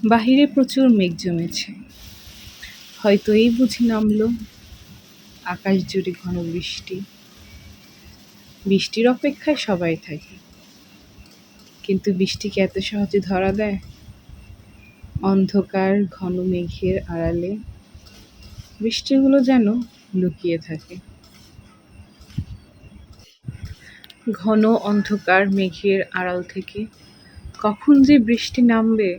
বাহিরে প্রচুর মেঘ জমেছে, হয়তো এই বুঝি নামলো আকাশ জুড়ে ঘন বৃষ্টি। বৃষ্টির অপেক্ষায় সবাই থাকে, কিন্তু বৃষ্টিকে এত সহজে ধরা দেয়? অন্ধকার ঘন মেঘের আড়ালে বৃষ্টিগুলো যেন লুকিয়ে থাকে। ঘন অন্ধকার মেঘের আড়াল থেকে কখন যে বৃষ্টি নামবে,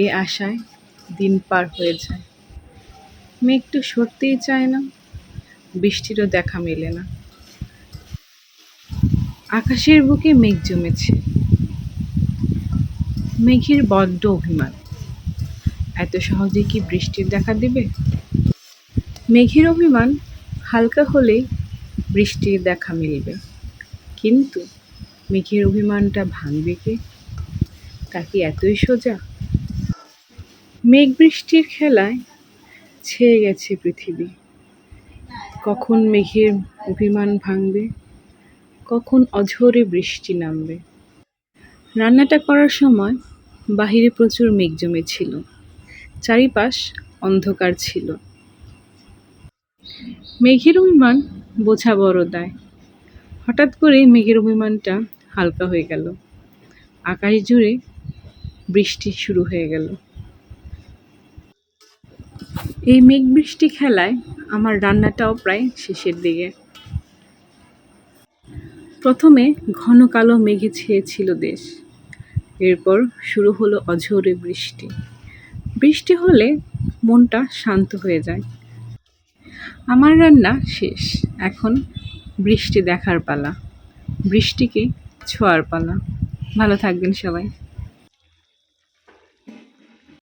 এ আশায় দিন পার হয়ে যায়। মেঘ তো সরতেই চায় না, বৃষ্টিরও দেখা মেলে না। আকাশের বুকে মেঘ জমেছে, মেঘের বড্ড অভিমান। এত সহজে কি বৃষ্টির দেখা দিবে? মেঘের অভিমান হালকা হলেই বৃষ্টির দেখা মিলবে, কিন্তু মেঘের অভিমানটা ভাঙবে কে? তা কি এতই সোজা? মেঘ বৃষ্টির খেলায় ছেয়ে গেছে পৃথিবী। কখন মেঘের অভিমান ভাঙবে, কখন অঝোরে বৃষ্টি নামবে। রান্নাটা করার সময় বাহিরে প্রচুর মেঘ জমেছিল, চারিপাশ অন্ধকার ছিল। মেঘের অভিমান বোঝা বড় দায়। হঠাৎ করে মেঘের অভিমানটা হালকা হয়ে গেল, আকাশ জুড়ে বৃষ্টি শুরু হয়ে গেল। এই মেঘ বৃষ্টি খেলায় আমার রান্নাটাও প্রায় শেষের দিকে। প্রথমে ঘন কালো মেঘে ছেয়েছিল দেশ, এরপর শুরু হলো অঝোরে বৃষ্টি। বৃষ্টি হলে মনটা শান্ত হয়ে যায়। আমার রান্না শেষ, এখন বৃষ্টি দেখার পালা, বৃষ্টিকে ছোঁয়ার পালা। ভালো থাকবেন সবাই।